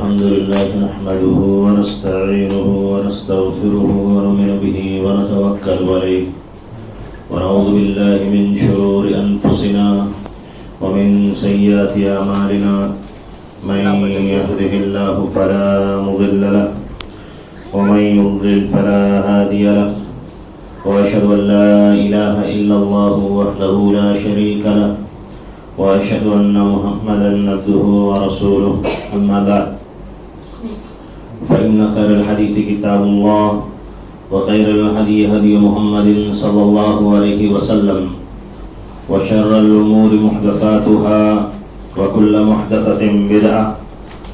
الحمد لله نحمده ونستعينه ونستغفره ونؤمن به ونتوكل عليه ونعوذ بالله من شرور أنفسنا ومن سيئات أعمالنا من يهده الله فلا مضل له ومن يضلل فلا هادي له وأشهد أن لا إله إلا الله وحده لا شريك له وأشهد أن محمدا عبده ورسوله أما بعد فإن خير الحديث كتاب الله وخير الهدي هدي محمد صلى الله عليه وسلم وشر الأمور محدثاتها وكل محدثة بدعة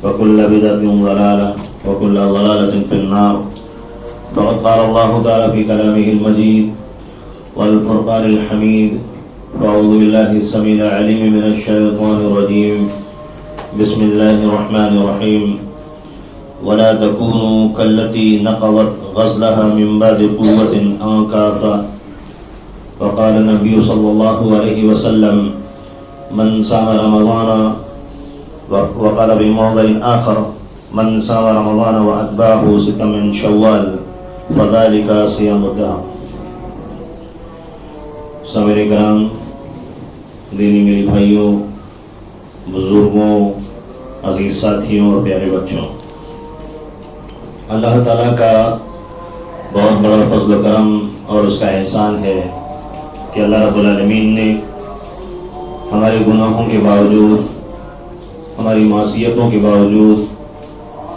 وكل بدعة ضلالة وكل ضلالة في النار. فقد قال الله تعالى في كلامه المجيد والفرقان الحميد: أعوذ بالله السميع العليم من الشيطان الرجيم. بسم الله الرحمن الرحيم. ولا تكونوا كالتي نقضت غزلها من بعد قوة أنكاثا. وقال النبي صلى الله عليه وسلم: من صام رمضان. وقال بموضع آخر: من صام رمضان وأتبعه ستا من شوال فذلك صيام الدهر. سامعین کرام، دینی میری بھائیوں، بزرگوں، عزیز ساتھیوں اور پیارے بچوں، اللہ تعالیٰ کا بہت بڑا فضل و کرم اور اس کا احسان ہے کہ اللہ رب العالمین نے ہمارے گناہوں کے باوجود، ہماری معصیتوں کے باوجود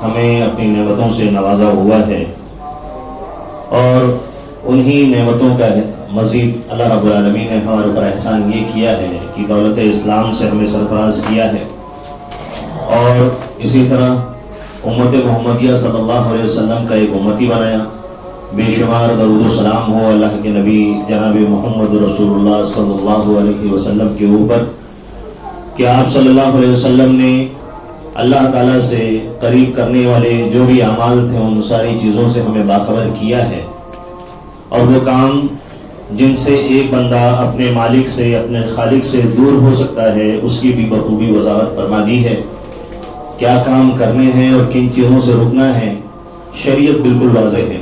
ہمیں اپنی نعمتوں سے نوازا ہوا ہے، اور انہی نعمتوں کا مزید اللہ رب العالمین نے ہمارے اوپر احسان یہ کیا ہے کہ دولت اسلام سے ہمیں سرفراز کیا ہے، اور اسی طرح امت محمدیہ صلی اللہ علیہ وسلم کا ایک امتی بنایا. بے شمار درود و سلام ہو اللہ کے نبی جناب محمد رسول اللہ صلی اللہ علیہ وسلم کے اوپر کہ آپ صلی اللہ علیہ وسلم نے اللہ تعالیٰ سے قریب کرنے والے جو بھی اعمال تھے ان ساری چیزوں سے ہمیں باخبر کیا ہے، اور وہ کام جن سے ایک بندہ اپنے مالک سے، اپنے خالق سے دور ہو سکتا ہے، اس کی بھی بخوبی وضاحت فرما دی ہے. کیا کام کرنے ہیں اور کن چیزوں سے رکنا ہے، شریعت بالکل واضح ہے.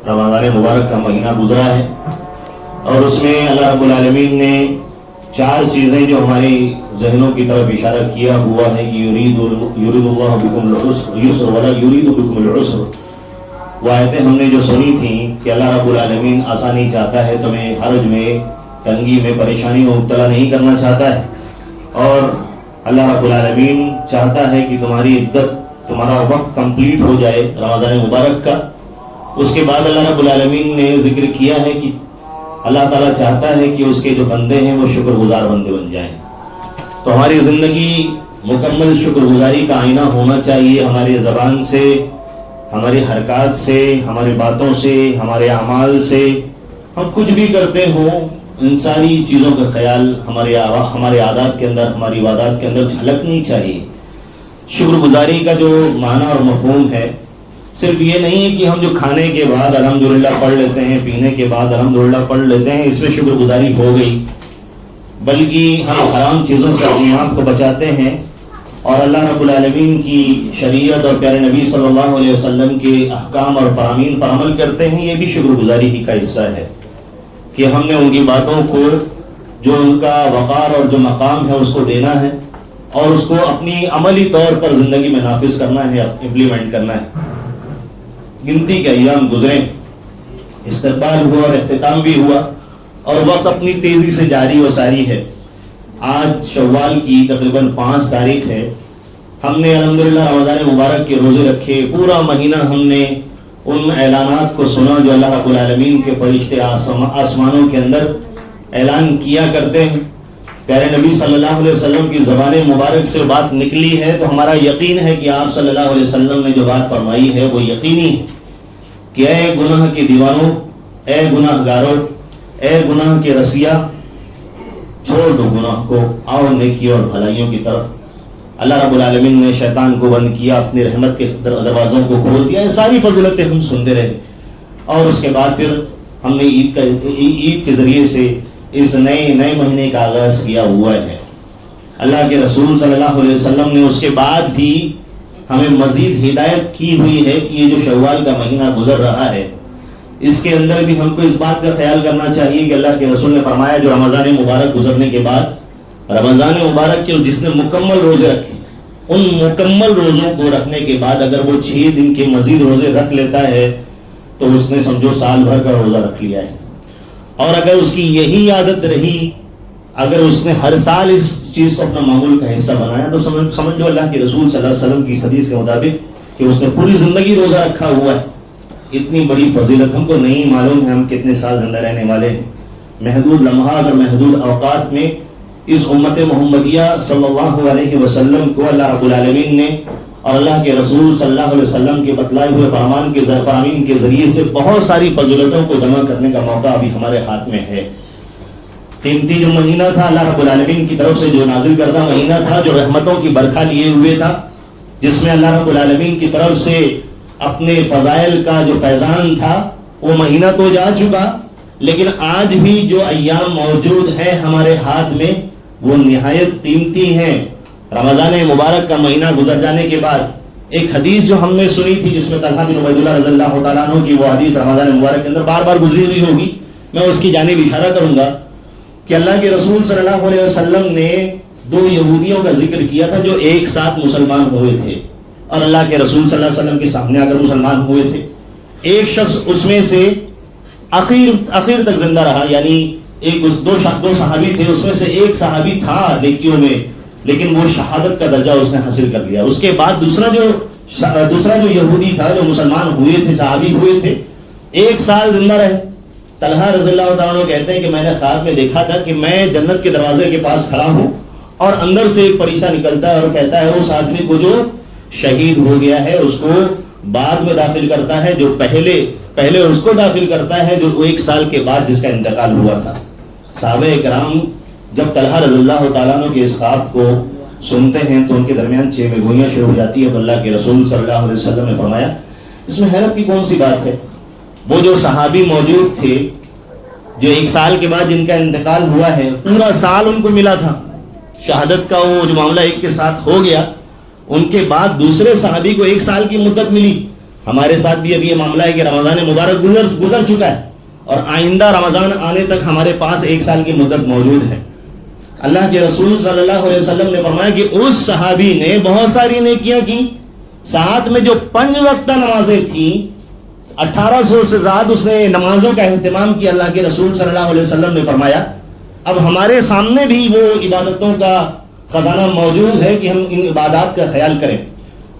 رمضان مبارک کا مہینہ گزرا ہے اور اس میں اللہ رب العالمین نے 4 چیزیں جو ہماری ذہنوں کی طرف اشارہ کیا ہوا ہے کہ یرید اللہ بکم العسر ولا یرید بکم العسر. وہ آیتیں ہم نے جو سنی تھیں کہ اللہ رب العالمین آسانی چاہتا ہے، تمہیں حرج میں، تنگی میں، پریشانی میں مبتلا نہیں کرنا چاہتا ہے، اور اللہ رب العالمین چاہتا ہے کہ تمہاری عدت، تمہارا وقت کمپلیٹ ہو جائے رمضان مبارک کا. اس کے بعد اللہ رب العالمین نے ذکر کیا ہے کہ اللہ تعالیٰ چاہتا ہے کہ اس کے جو بندے ہیں وہ شکر گزار بندے بن جائیں. تو ہماری زندگی مکمل شکر گزاری کا آئینہ ہونا چاہیے. ہماری زبان سے، ہماری حرکات سے، ہماری باتوں سے، ہمارے اعمال سے، ہم کچھ بھی کرتے ہوں ان ساری چیزوں کا خیال ہمارے عادات کے اندر، ہماری عبادات کے اندر جھلکنی چاہیے. شکر گزاری کا جو معنی اور مفہوم ہے صرف یہ نہیں ہے کہ ہم جو کھانے کے بعد الحمدللہ پڑھ لیتے ہیں، پینے کے بعد الحمدللہ پڑھ لیتے ہیں، اس میں شکر گزاری ہو گئی، بلکہ ہم حرام چیزوں سے اپنے آپ کو بچاتے ہیں اور اللہ رب العالمین کی شریعت اور پیارے نبی صلی اللہ علیہ وسلم کے احکام اور فرامین پر عمل کرتے ہیں. یہ بھی شکر گزاری ہی کا حصہ ہے کہ ہم نے ان کی باتوں کو، جو ان کا وقار اور جو مقام ہے، اس کو دینا ہے اور اس کو اپنی عملی طور پر زندگی میں نافذ کرنا ہے، امپلیمنٹ کرنا ہے. گنتی کے ایام گزرے، استقبال ہوا اور اختتام بھی ہوا، اور وقت اپنی تیزی سے جاری و ساری ہے. آج شوال کی تقریباً 5 تاریخ ہے. ہم نے الحمدللہ رمضان مبارک کے روزے رکھے. پورا مہینہ ہم نے ان اعلانات کو سنا جو اللہ رب العالمین کے فرشتے آسمانوں کے اندر اعلان کیا کرتے ہیں. پیارے نبی صلی اللہ علیہ وسلم کی زبان مبارک سے بات نکلی ہے تو ہمارا یقین ہے کہ آپ صلی اللہ علیہ وسلم نے جو بات فرمائی ہے وہ یقینی ہے کہ اے گناہ کے دیوانوں، اے گناہ گاروں، اے گناہ کے رسیا، چھوڑ دو گناہ کو، آؤ نیکی اور بھلائیوں کی طرف. اللہ رب العالمین نے شیطان کو بند کیا، اپنی رحمت کے دروازوں کو کھول دیا. یہ ساری فضیلتیں ہم سنتے رہے، اور اس کے بعد پھر ہم نے عید کے ذریعے سے اس نئے مہینے کا آغاز کیا ہوا ہے. اللہ کے رسول صلی اللہ علیہ وسلم نے اس کے بعد بھی ہمیں مزید ہدایت کی ہوئی ہے کہ یہ جو شوال کا مہینہ گزر رہا ہے اس کے اندر بھی ہم کو اس بات کا خیال کرنا چاہیے کہ اللہ کے رسول نے فرمایا جو رمضان مبارک گزرنے کے بعد رمضان مبارک کے جس نے مکمل روزے رکھے ان مکمل روزوں کو رکھنے کے بعد اگر وہ 6 دن کے مزید روزے رکھ لیتا ہے تو اس نے سمجھو سال بھر کا روزہ رکھ لیا ہے. اور اگر اس کی یہی عادت رہی, اگر اس نے ہر سال اس چیز کو اپنا معمول کا حصہ بنایا تو سمجھو اللہ کے رسول صلی اللہ علیہ وسلم کی حدیث کے مطابق کہ اس نے پوری زندگی روزہ رکھا ہوا ہے. اتنی بڑی فضیلت ہم کو نہیں معلوم ہے ہم کتنے سال زندہ رہنے والے ہیں. محدود لمحات اور محدود اوقات میں اس امت محمدیہ صلی اللہ علیہ وسلم کو اللہ رب العالمین نے اور اللہ کے رسول صلی اللہ علیہ وسلم کے بتلائے ہوئے فرامین کے ذریعے سے بہت ساری فضیلتوں کو جمع کرنے کا موقع ابھی ہمارے ہاتھ میں ہے. قیمتی جو مہینہ تھا اللہ رب العالمین کی طرف سے جو نازل کردہ مہینہ تھا, جو رحمتوں کی برکھا لیے ہوئے تھا, جس میں اللہ رب العالمین کی طرف سے اپنے فضائل کا جو فیضان تھا, وہ مہینہ تو جا چکا, لیکن آج بھی جو ایام موجود ہیں ہمارے ہاتھ میں وہ نہایت قیمتی ہیں. رمضان مبارک کا مہینہ گزر جانے کے بعد ایک حدیث جو ہم نے سنی تھی جس میں طلحہ بن عبید اللہ رضی اللہ تعالیٰ عنہ کی وہ حدیث رمضان مبارک کے اندر بار بار گزری ہوئی ہوگی, میں اس کی جانب اشارہ کروں گا کہ اللہ کے رسول صلی اللہ علیہ وسلم نے 2 یہودیوں کا ذکر کیا تھا جو ایک ساتھ مسلمان ہوئے تھے اور اللہ کے رسول صلی اللہ علیہ وسلم کے سامنے آ کر مسلمان ہوئے تھے. ایک شخص اس میں سے اخیر تک زندہ رہا, یعنی دو صحابی تھے, اس میں سے ایک صحابی تھا نیکیوں میں لیکن وہ شہادت کا درجہ اس نے حاصل کر لیا. اس کے بعد دوسرا جو یہودی تھا جو مسلمان ہوئے تھے, صحابی ہوئے تھے, 1 سال زندہ رہے. طلحہ رضی اللہ تعالیٰ کہتے ہیں کہ میں نے خواب میں دیکھا تھا کہ میں جنت کے دروازے کے پاس کھڑا ہوں اور اندر سے ایک فرشتہ نکلتا ہے اور کہتا ہے اس آدمی کو جو شہید ہو گیا ہے اس کو بعد میں داخل کرتا ہے, جو پہلے اس کو داخل کرتا ہے جو 1 سال کے بعد جس کا انتقال ہوا تھا. صحابہ کرام جب طلحہ رضی اللہ تعالیٰ عنہ کے اس خواب کو سنتے ہیں تو ان کے درمیان 6 میں گوئیاں شروع ہو جاتی ہے. تو اللہ کے رسول صلی اللہ علیہ وسلم نے فرمایا اس میں حیرت کی کون سی بات ہے؟ وہ جو صحابی موجود تھے جو 1 سال کے بعد جن کا انتقال ہوا ہے, پورا سال ان کو ملا تھا, شہادت کا وہ جو معاملہ ایک کے ساتھ ہو گیا, ان کے بعد دوسرے صحابی کو 1 سال کی مدت ملی. ہمارے ساتھ بھی ابھی یہ معاملہ ہے کہ رمضان مبارک گزر چکا ہے اور آئندہ رمضان آنے تک ہمارے پاس 1 سال کی مدت موجود ہے. اللہ کے رسول صلی اللہ علیہ وسلم نے فرمایا کہ اس صحابی نے بہت ساری نیکیاں کی, ساتھ میں جو 5 وقتہ نمازیں تھیں 1800 سے زیادہ اس نے نمازوں کا اہتمام کیا. اللہ کے رسول صلی اللہ علیہ وسلم نے فرمایا اب ہمارے سامنے بھی وہ عبادتوں کا خزانہ موجود ہے کہ ہم ان عبادات کا خیال کریں.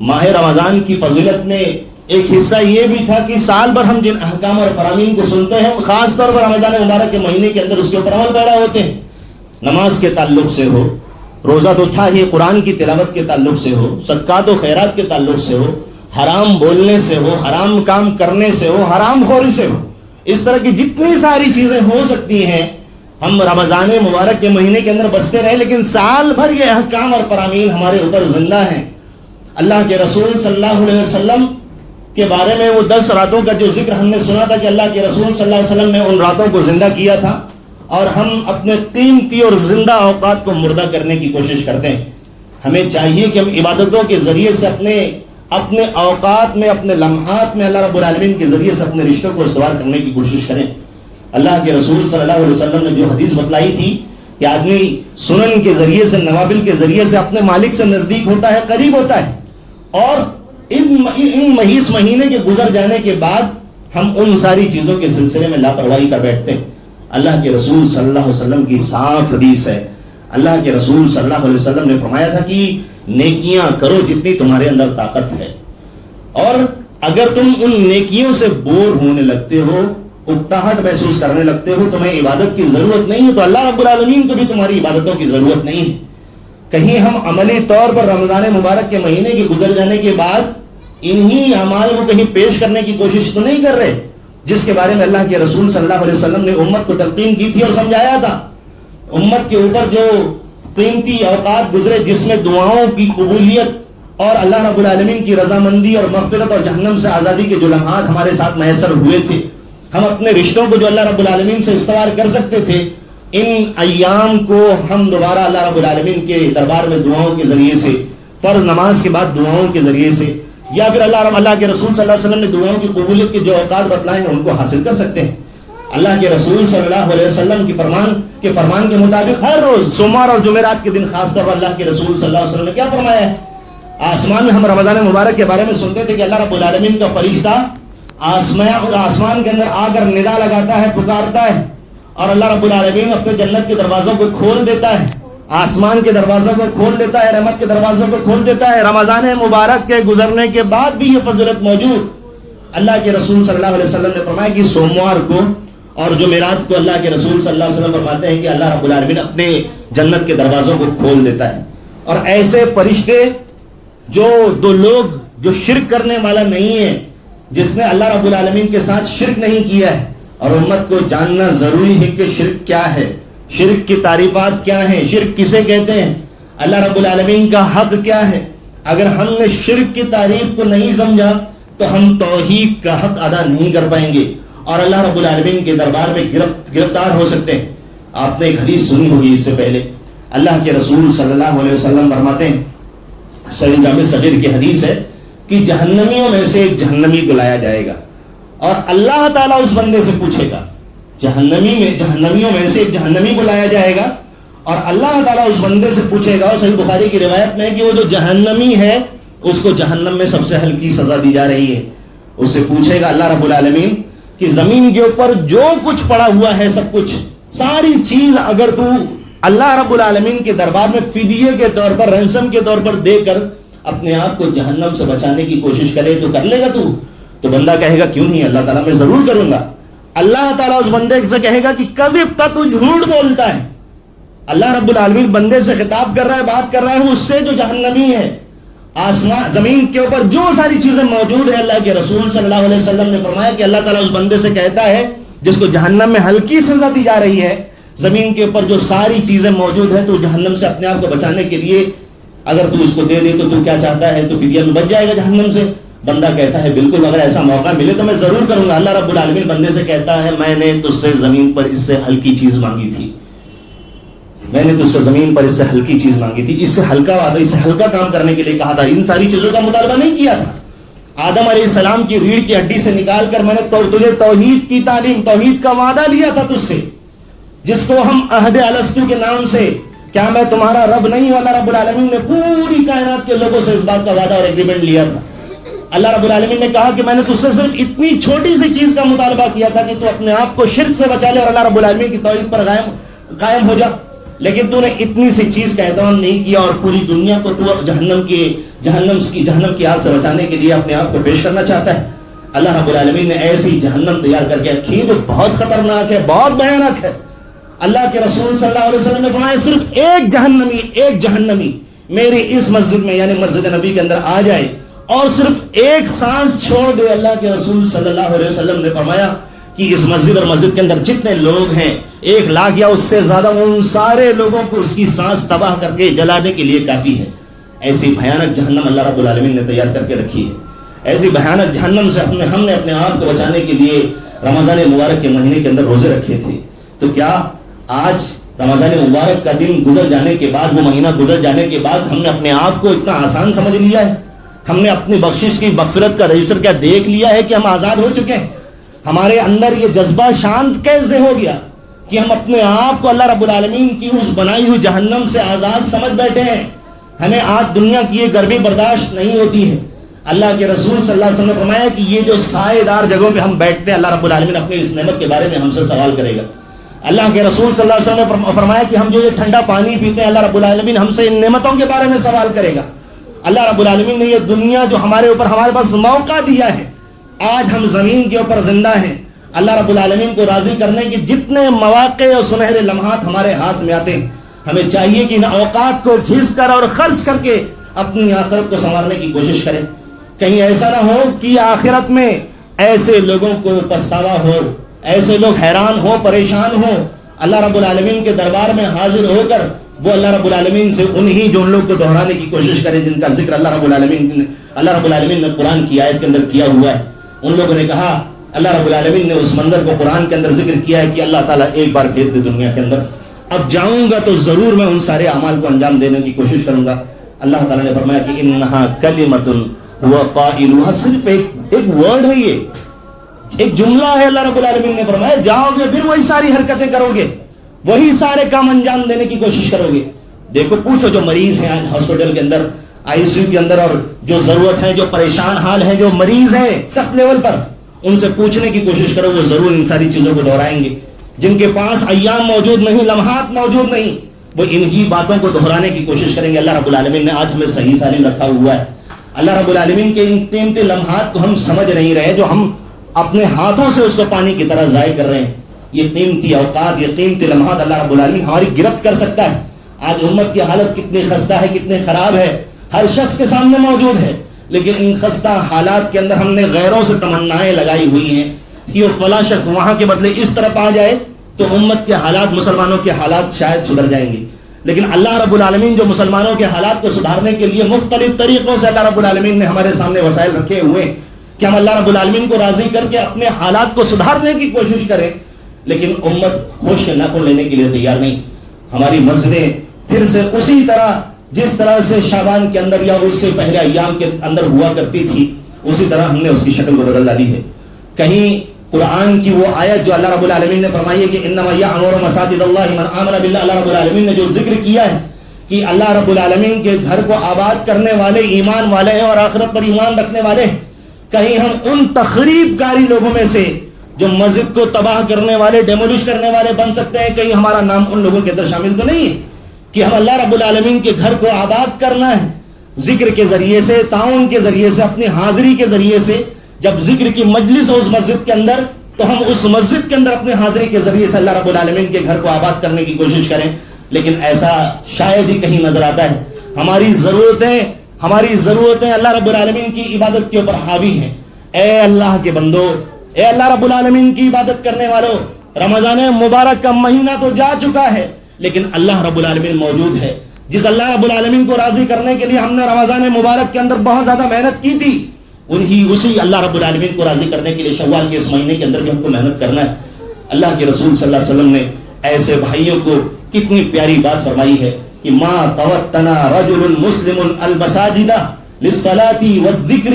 ماہ رمضان کی فضیلت میں ایک حصہ یہ بھی تھا کہ سال بھر ہم جن احکام اور فرامین کو سنتے ہیں خاص طور پر رمضان مبارک کے مہینے کے اندر اس کے اوپر عمل پیرا ہوتے ہیں. نماز کے تعلق سے ہو, روزہ تو تھا ہی, قرآن کی تلاوت کے تعلق سے ہو, صدقات و خیرات کے تعلق سے ہو, حرام بولنے سے ہو, حرام کام کرنے سے ہو, حرام خوری سے ہو, اس طرح کی جتنی ساری چیزیں ہو سکتی ہیں ہم رمضان مبارک کے مہینے کے اندر بستے رہے, لیکن سال بھر یہ احکام اور فرامین ہمارے اوپر زندہ ہیں. اللہ کے رسول صلی اللہ علیہ وسلم کے بارے میں وہ 10 راتوں کا جو ذکر ہم نے سنا تھا کہ اللہ کے رسول صلی اللہ علیہ وسلم نے ان راتوں کو زندہ کیا تھا, اور ہم اپنے قیمتی اور زندہ اوقات کو مردہ کرنے کی کوشش کرتے ہیں. ہمیں چاہیے کہ ہم عبادتوں کے ذریعے سے اپنے اوقات میں, اپنے لمحات میں اللہ رب العالمین کے ذریعے سے اپنے رشتوں کو استوار کرنے کی کوشش کریں. اللہ کے رسول صلی اللہ علیہ وسلم نے جو حدیث بتلائی تھی کہ آدمی سنن کے ذریعے سے, نوافل کے ذریعے سے اپنے مالک سے نزدیک ہوتا ہے, قریب ہوتا ہے, اور ان محیص مہینے کے گزر جانے کے بعد ہم ان ساری چیزوں کے سلسلے میں لاپرواہی کر بیٹھتے ہیں. اللہ کے رسول صلی اللہ علیہ وسلم کی صاف حدیث ہے. اللہ کے رسول صلی اللہ علیہ وسلم نے فرمایا تھا کہ نیکیاں کرو جتنی تمہارے اندر طاقت ہے, اور اگر تم ان نیکیوں سے بور ہونے لگتے ہو, اکتاہٹ محسوس کرنے لگتے ہو, تمہیں عبادت کی ضرورت نہیں ہے, تو اللہ رب العالمین کو بھی تمہاری عبادتوں کی ضرورت نہیں ہے. کہیں ہم عملی طور پر رمضان مبارک کے مہینے کے گزر جانے کے بعد انہی اعمال کو کہیں پیش کرنے کی کوشش تو نہیں کر رہے جس کے بارے میں اللہ کے رسول صلی اللہ علیہ وسلم نے امت کو تلقین کی تھی اور سمجھایا تھا. امت کے اوپر جو قیمتی اوقات گزرے جس میں دعاؤں کی قبولیت اور اللہ رب العالمین کی رضامندی اور مغفرت اور جہنم سے آزادی کے جو لمحات ہمارے ساتھ میسر ہوئے تھے, ہم اپنے رشتوں کو جو اللہ رب العالمین سے استوار کر سکتے تھے, ان ایام کو ہم دوبارہ اللہ رب العالمین کے دربار میں دعاؤں کے ذریعے سے فرض نماز کے بعد دعاؤں کے ذریعے سے، یا پھر اللہ کے رسول صلی اللہ علیہ وسلم نے دعاؤں کی قبولیت کے جو اوقات بتلائے ہیں ان کو حاصل کر سکتے ہیں۔ اللہ کے رسول صلی اللہ علیہ وسلم کے فرمان کے مطابق ہر روز سوموار اور جمعرات کے دن خاص طور پر اللہ کے رسول صلی اللہ علیہ وسلم نے کیا فرمایا ہے؟ آسمان میں ہم رمضان مبارک کے بارے میں سنتے تھے کہ اللہ رب العالمین کا فرشتہ آسمان کے اندر آ کر ندا لگاتا ہے، پکارتا ہے، اور اللہ رب العالمین اپنے جنت کے دروازوں کو کھول دیتا ہے، آسمان کے دروازوں کو کھول دیتا ہے، رحمت کے دروازوں کو کھول دیتا ہے۔ رمضان مبارک کے گزرنے کے بعد بھی یہ فضیلت موجود۔ اللہ کے رسول صلی اللہ علیہ وسلم نے فرمایا کہ سوموار کو اور جمعرات کو اللہ کے رسول صلی اللہ علیہ وسلم فرماتے ہیں کہ اللہ رب العالمین اپنے جنت کے دروازوں کو کھول دیتا ہے، اور ایسے فرشتے جو دو لوگ جو شرک کرنے والا نہیں ہے، جس نے اللہ رب العالمین کے ساتھ شرک نہیں کیا ہے، اور امت کو جاننا ضروری ہے کہ شرک کیا ہے، شرک کی تعریفات کیا ہیں، شرک کسے کہتے ہیں، اللہ رب العالمین کا حق کیا ہے۔ اگر ہم نے شرک کی تعریف کو نہیں سمجھا تو ہم توحید کا حق ادا نہیں کر پائیں گے اور اللہ رب العالمین کے دربار میں گرفتار ہو سکتے ہیں۔ آپ نے ایک حدیث سنی ہوگی اس سے پہلے، اللہ کے رسول صلی اللہ علیہ وسلم فرماتے ہیں، صحیح جامع صغیر کی حدیث ہے کہ جہنمیوں میں سے ایک جہنمی کو لایا جائے گا اور اللہ تعالیٰ اس بندے سے پوچھے گا، جہنمیوں میں سے ایک جہنمی کو لایا جائے گا اور اللہ تعالیٰ اس بندے سے پوچھے گا، اور صحیح بخاری کی روایت میں ہے کہ وہ جو جہنمی ہے اس کو جہنم میں سب سے ہلکی سزا دی جا رہی ہے۔ اس سے پوچھے گا اللہ رب العالمین کہ زمین کے اوپر جو کچھ پڑا ہوا ہے، سب کچھ، ساری چیز اگر تو اللہ رب العالمین کے دربار میں فدیے کے طور پر، رینسم کے طور پر دے کر اپنے آپ کو جہنم سے بچانے کی کوشش کرے تو کر لے گا تو بندہ کہے گا کیوں نہیں اللہ تعالیٰ میں ضرور کروں گا۔ اللہ تعالیٰ اس بندے سے کہے گا کہ کبھی تک تو جھوٹ بولتا ہے۔ اللہ رب العالمین بندے سے خطاب کر رہا ہے، بات کر رہا ہے اس سے جو جہنمی ہے۔ آسمان زمین کے اوپر جو ساری چیزیں موجود ہیں، اللہ کے رسول صلی اللہ علیہ وسلم نے فرمایا کہ اللہ تعالیٰ اس بندے سے کہتا ہے جس کو جہنم میں ہلکی سزا دی جا رہی ہے، زمین کے اوپر جو ساری چیزیں موجود ہیں تو جہنم سے اپنے آپ کو بچانے کے لیے اگر تو اس کو دے دے تو کیا چاہتا ہے، تو فدیہ میں بچ جائے گا جہنم سے۔ بندہ کہتا ہے بالکل، اگر ایسا موقع ملے تو میں ضرور کروں گا۔ اللہ رب العالمین بندے سے کہتا ہے میں نے تجھ سے زمین پر اس سے ہلکی چیز مانگی تھی، میں نے تجھ سے زمین پر اس سے ہلکی چیز مانگی تھی، اس سے ہلکا وعدہ، اس سے ہلکا کام کرنے کے لیے کہا تھا، ان ساری چیزوں کا مطالبہ نہیں کیا تھا۔ آدم علیہ السلام کی ریڑھ کی ہڈی سے نکال کر میں نے تجھے توحید کی تعلیم، توحید کا وعدہ لیا تھا تجھ سے، جس کو ہم عہد الستو کے نام سے، کیا میں تمہارا رب نہیں ہوں؟ اللہ رب العالمین نے پوری کائنات کے لوگوں سے اس بات کا وعدہ اور ایگریمنٹ لیا تھا۔ اللہ رب العالمین نے کہا کہ میں نے تجھ سے صرف اتنی چھوٹی سی چیز کا مطالبہ کیا تھا کہ تو اپنے آپ کو شرک سے بچا لے اور اللہ رب العالمین کی توحید پر قائم ہو جا، لیکن تو نے اتنی سی چیز کا اہتمام نہیں کیا اور پوری دنیا کو تو جہنم کی آگ سے بچانے کے لیے اپنے آپ کو پیش کرنا چاہتا ہے۔ اللہ رب العالمین نے ایسی جہنم تیار کر کے رکھی جو بہت خطرناک ہے، بہت بھیانک ہے۔ اللہ کے رسول صلی اللہ علیہ وسلم نے فرمایا صرف ایک جہنمی میری اس مسجد میں یعنی مسجد نبی کے اندر آ جائے اور صرف ایک سانس چھوڑ دے، اللہ کے رسول صلی اللہ علیہ وسلم نے فرمایا کہ اس مسجد اور مسجد کے اندر جتنے لوگ ہیں 1,00,000 یا اس سے زیادہ، ان سارے لوگوں کو اس کی سانس تباہ کر کے جلانے کے لیے کافی ہے۔ ایسی بھیانک جہنم اللہ رب العالمین نے تیار کر کے رکھی ہے۔ ایسی بھیانک جہنم سے ہم نے اپنے آپ کو بچانے کے لیے رمضان مبارک کے مہینے کے اندر روزے رکھے تھے، تو کیا آج رمضان مبارک کا دن گزر جانے کے بعد، وہ مہینہ گزر جانے کے بعد ہم نے اپنے آپ کو اتنا آسان سمجھ لیا ہے؟ ہم نے اپنی بخشش کی مغفرت کا رجسٹر کیا دیکھ لیا ہے کہ ہم آزاد ہو چکے ہیں؟ ہمارے اندر یہ جذبہ شانت کیسے ہو گیا کہ ہم اپنے آپ کو اللہ رب العالمین کی اس بنائی ہوئی جہنم سے آزاد سمجھ بیٹھے ہیں؟ ہمیں آج دنیا کی یہ گرمی برداشت نہیں ہوتی ہے۔ اللہ کے رسول صلی اللہ علیہ وسلم نے فرمایا کہ یہ جو سائے دار جگہوں پہ ہم بیٹھتے ہیں، اللہ رب العالمین اپنی اس نعمت کے بارے میں ہم سے سوال کرے گا۔ اللہ کے رسول صلی اللہ علیہ وسلم نے فرمایا کہ ہم جو یہ ٹھنڈا پانی پیتے ہیں، اللہ رب العالمین ہم سے ان نعمتوں کے بارے میں سوال کرے گا۔ اللہ رب العالمین نے یہ دنیا جو ہمارے پاس موقع دیا ہے، آج ہم زمین کے اوپر زندہ ہیں، اللہ رب العالمین کو راضی کرنے کے جتنے مواقع اور سنہرے لمحات ہمارے ہاتھ میں آتے ہیں، ہمیں چاہیے کہ ان اوقات کو گھس کر اور خرچ کر کے اپنی آخرت کو سنوارنے کی کوشش کریں۔ کہیں ایسا نہ ہو کہ آخرت میں ایسے لوگوں کو پچھتاوا ہو، ایسے لوگ حیران ہو، پریشان ہو، اللہ رب العالمین کے دربار میں حاضر ہو کر وہ اللہ رب العالمین سے انہی جو ان لوگ کو دہرانے کی کوشش کرے جن کا ذکر اللہ رب العالمین نے قرآن کی آیت کے اندر کیا ہوا ہے۔ ان لوگوں نے کہا، اللہ رب العالمین نے اس منظر کو قرآن کے اندر ذکر کیا ہے کہ اللہ تعالیٰ ایک بار بھیج دے دنیا کے اندر، اب جاؤں گا تو ضرور میں ان سارے اعمال کو انجام دینے کی کوشش کروں گا اللہ تعالیٰ نے فرمایا کہ انہا کلمتن ہوا قائلوہا، صرف ایک ورڈ ہے، یہ ایک جملہ ہے. اللہ رب العالمین نے فرمایا جاؤ گے پھر وہی ساری حرکتیں کرو گے، وہی سارے کام انجام دینے کی کوشش کرو گے. دیکھو پوچھو جو مریض ہیں آج ہاسپٹل کے اندر، آئی سی یو کے اندر، اور جو ضرورت ہے، جو پریشان حال ہے، جو مریض ہے سخت لیول پر، ان سے پوچھنے کی کوشش کرو، وہ ضرور ان ساری چیزوں کو دہرائیں گے. جن کے پاس ایام موجود نہیں، لمحات موجود نہیں، وہ انہی باتوں کو دہرانے کی کوشش کریں گے. اللہ رب العالمین نے آج ہمیں صحیح سالم رکھا ہوا ہے. اللہ رب العالمین کے ان قیمتی لمحات کو ہم سمجھ نہیں رہے، جو ہم اپنے ہاتھوں سے اس کو پانی کی طرح ضائع کر رہے ہیں. یہ قیمتی اوقات، یہ قیمتی لمحات اللہ رب العالمین ہماری گرفت کر سکتا ہے. آج امت کی حالت کتنی خستہ ہے، کتنی خراب ہے، ہر شخص کے سامنے موجود ہے، لیکن ان خستہ حالات کے اندر ہم نے غیروں سے تمنائیں لگائی ہوئی ہیں کہ وہ فلاں شخص وہاں کے بدلے اس طرف آ جائے تو امت کے حالات، مسلمانوں کے حالات شاید سدھر جائیں گے. لیکن اللہ رب العالمین جو مسلمانوں کے حالات کو سدھارنے کے لیے مختلف طریقوں سے اللہ رب العالمین نے ہمارے سامنے وسائل رکھے ہوئے کہ ہم اللہ رب العالمین کو راضی کر کے اپنے حالات کو سدھارنے کی کوشش کریں، لیکن امت ہوش کے ناخن لینے کے لیے تیار نہیں. ہماری مسجدیں پھر سے اسی طرح جس طرح سے شعبان کے اندر یا اس سے پہلے ایام کے اندر ہوا کرتی تھی، اسی طرح ہم نے اس کی شکل کو بدل ڈالی ہے. کہیں قرآن کی وہ آیت جو اللہ رب العالمین نے فرمائی ہے کہ انما یعمر مساجد اللہ من آمن باللہ، اللہ رب العالمین نے جو ذکر کیا ہے کہ اللہ رب العالمین کے گھر کو آباد کرنے والے ایمان والے ہیں اور آخرت پر ایمان رکھنے والے ہیں. کہیں ہم ان تخریب کاری لوگوں میں سے جو مسجد کو تباہ کرنے والے، ڈیمولش کرنے والے بن سکتے ہیں؟ کہیں ہمارا نام ان لوگوں کے اندر شامل تو نہیں ہے کہ ہم اللہ رب العالمین کے گھر کو آباد کرنا ہے ذکر کے ذریعے سے، تعاون کے ذریعے سے، اپنی حاضری کے ذریعے سے. جب ذکر کی مجلس ہو اس مسجد کے اندر تو ہم اس مسجد کے اندر اپنی حاضری کے ذریعے سے اللہ رب العالمین کے گھر کو آباد کرنے کی کوشش کریں. لیکن ایسا شاید ہی کہیں نظر آتا ہے. ہماری ضرورتیں اللہ رب العالمین کی عبادت کے اوپر حاوی ہیں. اے اللہ کے بندو، اے اللہ رب العالمین کی عبادت کرنے والوں، رمضان مبارک کا مہینہ تو جا چکا ہے، لیکن اللہ رب العالمین موجود ہے. جس اللہ رب العالمین کو راضی کرنے کے لیے ہم نے رمضان مبارک کے اندر بہت زیادہ محنت کی تھی، اسی اللہ رب العالمین کو راضی کرنے کے لیے شوال کے اس مہینے کے اندر بھی ہم کو محنت کرنا ہے. اللہ کے رسول صلی اللہ علیہ وسلم نے ایسے بھائیوں کو کتنی پیاری بات فرمائی ہے کہ ما توتنا رجل مسلم المساجد للصلاۃ والذکر.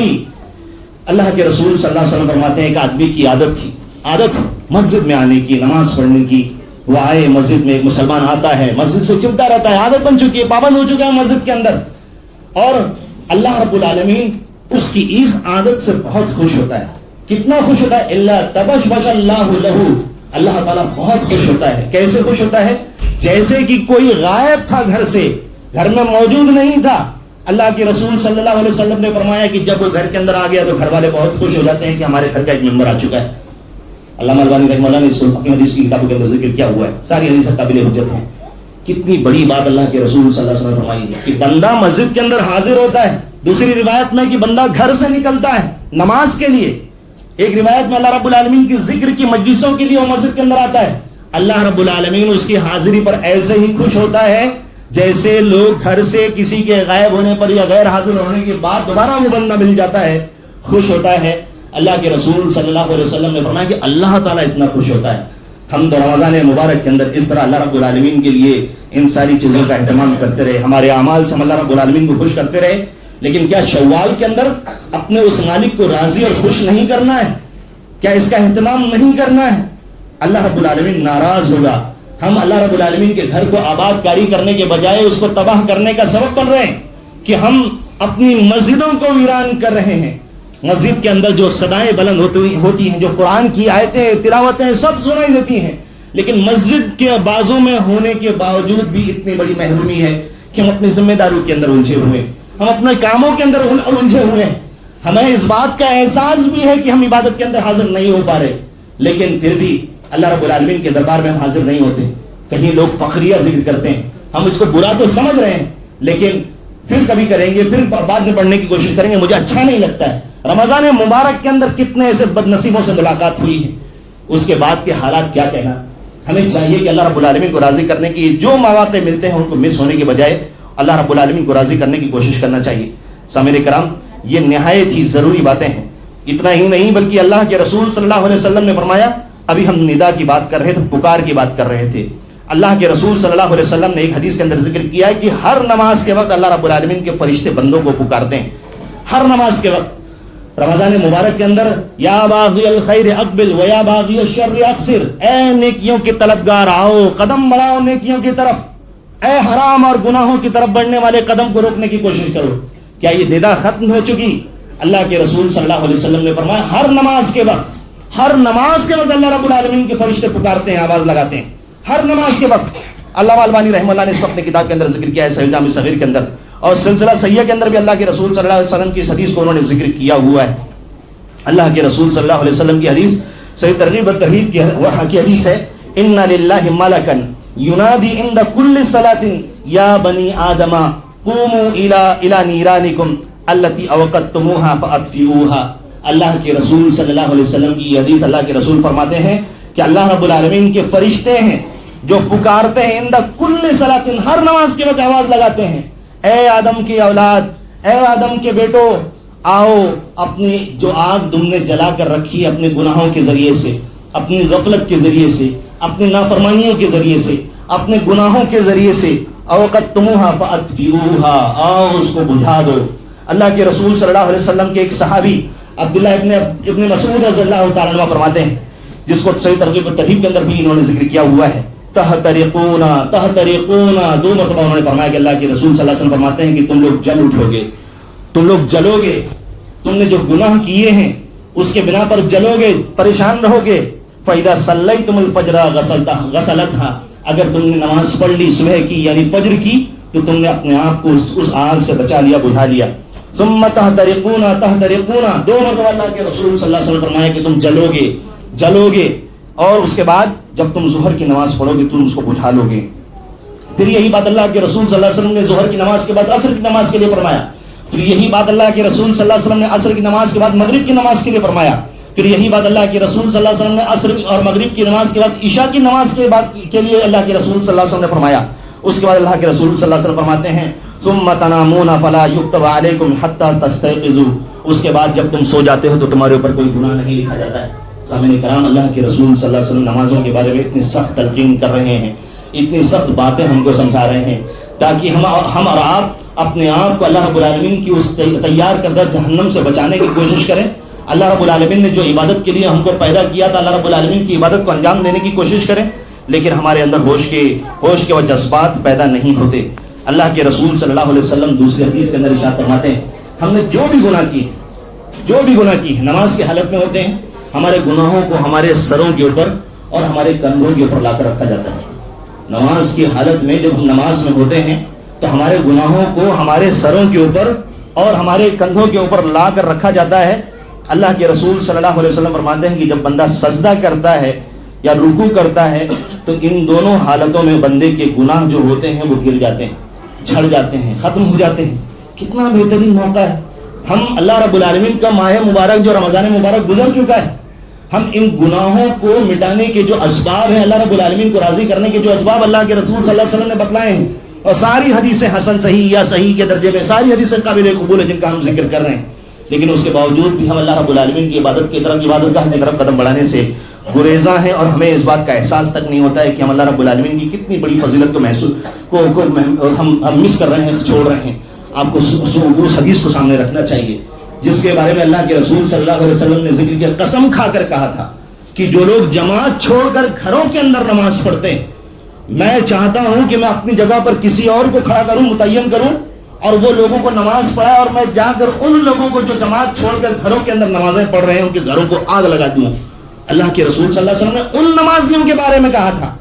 اللہ کے رسول صلی اللہ علیہ وسلم فرماتے ہیں ایک آدمی کی عادت مسجد میں آنے کی، نماز پڑھنے کی. وہ آئے مسجد میں، ایک مسلمان آتا ہے مسجد سے چپتا رہتا ہے، عادت بن چکی ہے، پابند ہو چکا ہے مسجد کے اندر، اور اللہ رب العالمین اس کی اس عادت سے بہت خوش ہوتا ہے. کتنا خوش ہوتا ہے؟ اللہ تبشبش اللہ لہو، اللہ تعالیٰ بہت خوش ہوتا ہے. کیسے خوش ہوتا ہے؟ جیسے کہ کوئی غائب تھا گھر سے، گھر میں موجود نہیں تھا. اللہ کے رسول صلی اللہ علیہ وسلم نے فرمایا کہ جب وہ گھر کے اندر آ گیا تو گھر والے بہت خوش ہو جاتے ہیں کہ ہمارے گھر کا ایک ممبر آ چکا ہے. علامہ البانی رحمہ اللہ نے اس کو اپنی حدیث کی کتابوں کے اندر ذکر کیا ہوا ہے. ساری حدیث قابل حجت ہیں. کتنی بڑی بات اللہ کے رسول صلی اللہ علیہ وسلم نے فرمائی ہے کہ بندہ مسجد کے اندر حاضر ہوتا ہے. دوسری روایت میں کہ بندہ گھر سے نکلتا ہے نماز کے لیے. ایک روایت میں اللہ رب العالمین کی ذکر کی مجلسوں کے لیے وہ مسجد کے اندر آتا ہے. اللہ رب العالمین اس کی حاضری پر ایسے ہی خوش ہوتا ہے جیسے لوگ گھر سے کسی کے غائب ہونے پر یا غیر حاضر ہونے کے بعد دوبارہ وہ بندہ مل جاتا ہے، خوش ہوتا ہے. اللہ کے رسول صلی اللہ علیہ وسلم نے فرمایا کہ اللہ تعالیٰ اتنا خوش ہوتا ہے. ہم تو رمضان مبارک کے اندر اس طرح اللہ رب العالمین کے لیے ان ساری چیزوں کا اہتمام کرتے رہے، ہمارے اعمال سے ہم اللہ رب العالمین کو خوش کرتے رہے. لیکن کیا شوال کے اندر اپنے اس مالک کو راضی اور خوش نہیں کرنا ہے؟ کیا اس کا اہتمام نہیں کرنا ہے؟ اللہ رب العالمین ناراض ہوگا. ہم اللہ رب العالمین کے گھر کو آباد کاری کرنے کے بجائے اس کو تباہ کرنے کا سبب بن رہے ہیں کہ ہم اپنی مسجدوں کو ویران کر رہے ہیں. مسجد کے اندر جو صدائیں بلند ہوتی ہیں، جو قرآن کی آیتیں، تلاوتیں سب سنائی دیتی ہیں، لیکن مسجد کے بازوں میں ہونے کے باوجود بھی اتنی بڑی محرومی ہے کہ ہم اپنی ذمہ داریوں کے اندر الجھے ہوئے ہیں، ہم اپنے کاموں کے اندر الجھے ہوئے ہیں. ہمیں اس بات کا احساس بھی ہے کہ ہم عبادت کے اندر حاضر نہیں ہو پا رہے، لیکن پھر بھی اللہ رب العالمین کے دربار میں ہم حاضر نہیں ہوتے. کہیں لوگ فخریہ ذکر کرتے ہیں، ہم اس کو برا تو سمجھ رہے ہیں لیکن پھر کبھی کریں گے، پھر بعد میں پڑھنے کی کوشش کریں گے، مجھے اچھا نہیں لگتا ہے. رمضان مبارک کے اندر کتنے ایسے بد نصیبوں سے ملاقات ہوئی ہے، اس کے بعد کے حالات کیا کہنا. ہمیں چاہیے کہ اللہ رب العالمین کو راضی کرنے کی جو مواقع ملتے ہیں ان کو مس ہونے کے بجائے اللہ رب العالمین کو راضی کرنے کی کوشش کرنا چاہیے. سامعین کرام، یہ نہایت ہی ضروری باتیں ہیں. اتنا ہی نہیں بلکہ اللہ کے رسول صلی اللہ علیہ وسلم نے فرمایا، ابھی ہم ندا کی بات کر رہے تھے، پکار کی بات کر رہے تھے. اللہ کے رسول صلی اللہ علیہ وسلم نے ایک حدیث کے اندر ذکر کیا ہے کہ ہر نماز کے وقت اللہ رب العالمین کے فرشتے بندوں کو پکارتے ہیں. ہر نماز کے وقت رمضان مبارک کے اندر یا باغی الخیر اقبل و یا باغی الشر اقصر، اے نیکیوں کے طلبگار آؤ، قدم بڑھاؤ نیکیوں کی طرف، اے حرام اور گناہوں کی طرف بڑھنے والے قدم کو روکنے کی کوشش کرو. کیا یہ دیدہ ختم ہو چکی؟ اللہ کے رسول صلی اللہ علیہ وسلم نے فرمایا ہر نماز کے وقت اللہ رب العالمین کے فرشتے پکارتے ہیں، آواز لگاتے ہیں ہر نماز کے وقت. علامہ البانی رحمہ اللہ نے اس کو اپنے کتاب کے اندر ذکر کیا ہے صحیح جامع صغیر کے اندر، اور سلسلہ صحیحہ کے اندر بھی اللہ کے رسول صلی اللہ علیہ وسلم کی اس حدیث کو انہوں نے ذکر کیا ہوا ہے. اللہ کے رسول صلی اللہ علیہ وسلم کی حدیث صحیح ترغیب و ترہیب کی حدیث ہے، ان للہ ملکا ینادی عند کل صلاۃ یا بنی آدم قوموا الی نیرانکم التی اوقدتموها فاطفئوها. اللہ کے رسول صلی اللہ علیہ وسلم کی یہ حدیث اللہ کے رسول فرماتے ہیں کہ اللہ رب العالمین کے فرشتے ہیں جو پکارتے ہیں عند کل صلاۃ، ہر نماز کے وقت آواز لگاتے ہیں، اے آدم کی اولاد، اے آدم کے بیٹو، آؤ اپنی جو آگ تم نے جلا کر رکھی اپنے گناہوں کے ذریعے سے، اپنی غفلت کے ذریعے سے، اپنی نافرمانیوں کے ذریعے سے، اپنے گناہوں کے ذریعے سے، اوقدتموها فاطفئوها، آؤ اس کو بجھا دو. اللہ کے رسول صلی اللہ علیہ وسلم کے ایک صحابی عبداللہ ابن مسعود رضی اللہ تعالیٰ عنہ فرماتے ہیں، جس کو صحیح ترغیب و ترہیب کے اندر بھی انہوں نے ذکر کیا ہوا ہے، تحترقون تحترقون، 2 مرتبہ انہوں نے فرمایا کہ اللہ کے رسول صلی اللہ علیہ وسلم فرماتے ہیں کہ تم لوگ جل اٹھو گے، تم لوگ جلو گے، تم نے جو گناہ کیے ہیں اس کے بنا پر جلو گے، پریشان رہو گے. فَإِذَا صَلَّيْتُمُ الْفَجْرَ غَسَلْتَهَا، اگر تم نے نماز پڑھ لی صبح کی یعنی فجر کی تو تم نے اپنے آپ کو اس آگ سے بچا لیا، بجھا لیا. ثُمَّ تَحْتَرِقُونَ تَحْتَرِقُونَ، 2 مرتبہ اللہ کے رسول صلی اللہ علیہ وسلم فرمایا کہ تم جلو گے، اور اس کے بعد جب تم ظہر کی نماز پڑھو گے تم اس کو بجھا لو گے. پھر یہی بات اللہ کے رسول صلی اللہ علیہ وسلم نے ظہر کی نماز کے بعد عصر کی نماز کے لیے فرمایا. پھر یہی بات اللہ کے رسول صلی اللہ علیہ وسلم نے عصر کی نماز کے بعد مغرب کی نماز کے لیے فرمایا. پھر یہی بات اللہ کے رسول صلی اللہ علیہ وسلم نے عصر اور مغرب کی نماز کے بعد عشاء کی نماز کے لیے اللہ کے رسول صلی اللہ علیہ وسلم نے فرمایا. اس کے بعد اللہ کے رسول صلی اللہ علیہ وسلم فرماتے ہیں ثم تنامون فلا یکتب علیکم حتی تستيقظوا، اس کے بعد جب تم سو جاتے ہو تو تمہارے اوپر کوئی گناہ نہیں لکھا جاتا ہے. سامعین کرام، اللہ کے رسول صلی اللہ علیہ وسلم نمازوں کے بارے میں اتنی سخت تلقین کر رہے ہیں، اتنی سخت باتیں ہم کو سمجھا رہے ہیں تاکہ ہم اور آپ اپنے آپ کو اللہ رب العالمین کی اس تیار کردہ جہنم سے بچانے کی کوشش کریں. اللہ رب العالمین نے جو عبادت کے لیے ہم کو پیدا کیا تھا، اللہ رب العالمین کی عبادت کو انجام دینے کی کوشش کریں، لیکن ہمارے اندر ہوش کے وہ جذبات پیدا نہیں ہوتے. اللہ کے رسول صلی اللہ علیہ وسلم دوسری حدیث کے اندر ارشاد فرماتے ہیں ہم نے جو بھی گناہ کی نماز کی حالت میں ہوتے ہیں، ہمارے گناہوں کو ہمارے سروں کے اوپر اور ہمارے کندھوں کے اوپر لا کر رکھا جاتا ہے. نماز کی حالت میں جب ہم نماز میں ہوتے ہیں تو ہمارے گناہوں کو ہمارے سروں کے اوپر اور ہمارے کندھوں کے اوپر لا کر رکھا جاتا ہے. اللہ کے رسول صلی اللہ علیہ وسلم فرماتے ہیں کہ جب بندہ سجدہ کرتا ہے یا رکوع کرتا ہے تو ان دونوں حالتوں میں بندے کے گناہ جو ہوتے ہیں وہ گر جاتے ہیں، جھڑ جاتے ہیں، ختم ہو جاتے ہیں. کتنا بہترین موقع ہے. ہم اللہ رب العالمین کا ماہ مبارک جو رمضان مبارک گزر چکا ہے، ہم ان گناہوں کو مٹانے کے جو اسباب ہیں، اللہ رب العالمین کو راضی کرنے کے جو اسباب اللہ کے رسول صلی اللہ علیہ وسلم نے بتلائے ہیں، اور ساری حدیثیں حسن صحیح یا صحیح کے درجے میں ساری حدیثیں قابل قبول ہیں جن کا ہم ذکر کر رہے ہیں، لیکن اس کے باوجود بھی ہم اللہ رب العالمین کی عبادت کی طرف، عبادت گاہ کی طرف قدم بڑھانے سے گریزاں ہیں، اور ہمیں اس بات کا احساس تک نہیں ہوتا ہے کہ ہم اللہ رب العالمین کی کتنی بڑی فضیلت کو ہم مس کر رہے ہیں، چھوڑ رہے ہیں. آپ کو اس حدیث کو سامنے رکھنا چاہیے جس کے بارے میں اللہ کے رسول صلی اللہ علیہ وسلم نے ذکر کیا، قسم کھا کر کہا تھا کہ جو لوگ جماعت چھوڑ کر گھروں کے اندر نماز پڑھتے ہیں، میں چاہتا ہوں کہ میں اپنی جگہ پر کسی اور کو کھڑا کروں، متعین کروں، اور وہ لوگوں کو نماز پڑھائے، اور میں جا کر ان لوگوں کو جو جماعت چھوڑ کر گھروں کے اندر نمازیں پڑھ رہے ہیں ان کے گھروں کو آگ لگا دوں. اللہ کے رسول صلی اللہ علیہ وسلم نے ان نمازیوں کے بارے میں کہا تھا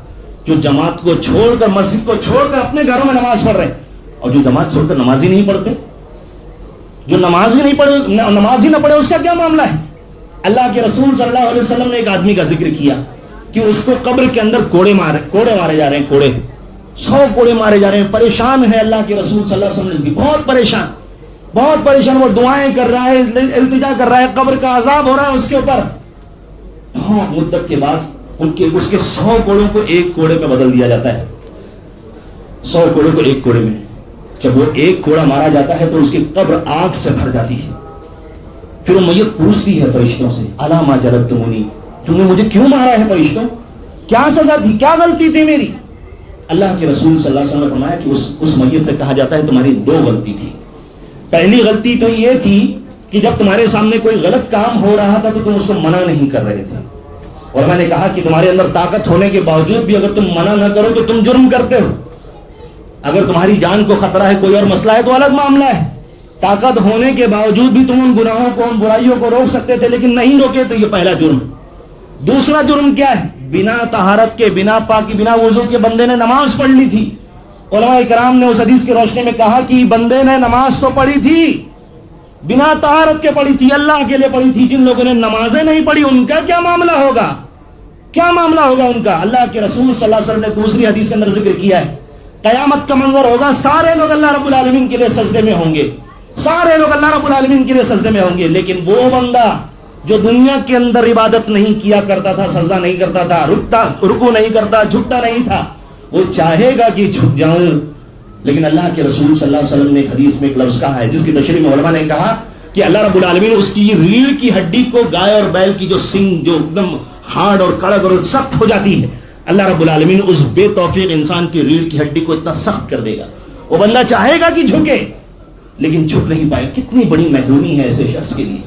جو جماعت کو چھوڑ کر، مسجد کو چھوڑ کر اپنے گھروں میں نماز پڑھ رہے ہیں، اور جو جماعت چھوڑ کر نماز ہی نہیں پڑھتے، جو نماز ہی نہ پڑھے، اس کا کیا معاملہ ہے. اللہ کے رسول صلی اللہ علیہ وسلم نے ایک آدمی کا ذکر کیا کہ اس کو قبر کے اندر کوڑے مارے جا رہے ہیں، 100 کوڑے مارے جا رہے ہیں. پریشان ہے اللہ کے رسول صلی اللہ علیہ وسلم نے، بہت پریشان، وہ دعائیں کر رہا ہے، التجا کر رہا ہے، قبر کا عذاب ہو رہا ہے اس کے اوپر. بہت مدت کے بعد اس کے 100 کوڑوں کو ایک کوڑے میں بدل دیا جاتا ہے. 100 کوڑوں کو ایک کوڑے میں، جب وہ ایک کوڑا مارا جاتا ہے تو اس کی قبر آگ سے بھر جاتی ہے. پھر وہ میت پوچھتی ہے فرشتوں سے، الا ما جلدتمونی، تم نے مجھے کیوں مارا ہے فرشتوں؟ کیا سزا تھی، کیا غلطی تھی میری؟ اللہ کے رسول صلی اللہ علیہ وسلم نے فرمایا کہ اس میت سے کہا جاتا ہے تمہاری 2 غلطی تھی. پہلی غلطی تو یہ تھی کہ جب تمہارے سامنے کوئی غلط کام ہو رہا تھا تو تم اس کو منع نہیں کر رہے تھے, اور میں نے کہا کہ تمہارے اندر طاقت ہونے کے باوجود بھی اگر تم منع نہ کرو تو تم جرم کرتے ہو. اگر تمہاری جان کو خطرہ ہے, کوئی اور مسئلہ ہے تو الگ معاملہ ہے. طاقت ہونے کے باوجود بھی تم ان گناہوں کو, ان برائیوں کو روک سکتے تھے لیکن نہیں روکے, تو یہ پہلا جرم. دوسرا جرم کیا ہے؟ بنا طہارت کے, بنا پاکی, بنا وضو کے بندے نے نماز پڑھ لی تھی. علماء کرام نے اس حدیث کی روشنی میں کہا کہ بندے نے نماز تو پڑھی تھی, بنا طہارت کے پڑھی تھی, اللہ کے لیے پڑھی تھی. جن لوگوں نے نمازیں نہیں پڑھی ان کا کیا معاملہ ہوگا؟ کیا معاملہ ہوگا ان کا؟ اللہ کے رسول صلی اللہ علیہ وسلم نے دوسری حدیث کے اندر ذکر کیا ہے, قیامت کا منظر ہوگا, سارے لوگ اللہ رب العالمین کے لیے سجدے میں ہوں گے, سارے لوگ اللہ رب العالمین کے لیے سجدے میں ہوں گے, لیکن وہ بندہ جو دنیا کے اندر عبادت نہیں کیا کرتا تھا, سجدہ نہیں کرتا تھا, رکوع نہیں کرتا, جھکتا نہیں تھا, وہ چاہے گا کہ جھک جاؤں. لیکن اللہ کے رسول صلی اللہ علیہ وسلم نے ایک حدیث میں ایک لفظ کہا ہے جس کی تشریح میں علماء نے کہا کہ اللہ رب العالمین اس کی ریڑھ کی ہڈی کو, گائے اور بیل کی جو سنگ جو ایک دم ہارڈ اور کڑک اور سخت ہو جاتی ہے, اللہ رب العالمین اس بے توفیق انسان کی ریڑھ کی ہڈی کو اتنا سخت کر دے گا, وہ بندہ چاہے گا کہ جھکے لیکن جھک نہیں پائے. کتنی بڑی محرومی ہے ایسے شخص کے لیے.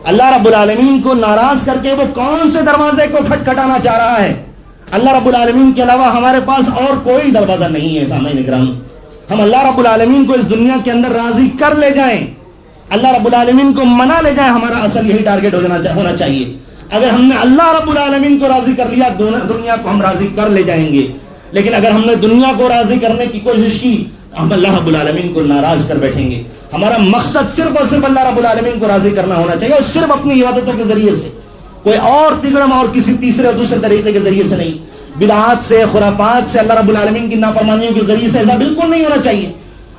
اللہ رب العالمین کو ناراض کر کے وہ کون سے دروازے کو کھٹکھٹانا چاہ رہا ہے؟ اللہ رب العالمین کے علاوہ ہمارے پاس اور کوئی دروازہ نہیں ہے. سامعین کرام, ہم اللہ رب العالمین کو اس دنیا کے اندر راضی کر لے جائیں, اللہ رب العالمین کو منا لے جائیں, ہمارا اصل یہی ٹارگٹ ہونا چاہیے. اگر ہم نے اللہ رب العالمین کو راضی کر لیا, دنیا کو ہم راضی کر لے جائیں گے. لیکن اگر ہم نے دنیا کو راضی کرنے کی کوشش کی, ہم اللہ رب العالمین کو ناراض کر بیٹھیں گے. ہمارا مقصد صرف اور صرف اللہ رب العالمین کو راضی کرنا ہونا چاہیے, اور صرف اپنی عبادتوں کے ذریعے سے, کوئی اور تگڑم اور کسی تیسرے اور دوسرے طریقے کے ذریعے سے نہیں. بدعات سے, خرافات سے, اللہ رب العالمین کی نافرمانیوں کے ذریعے سے ایسا بالکل نہیں ہونا چاہیے.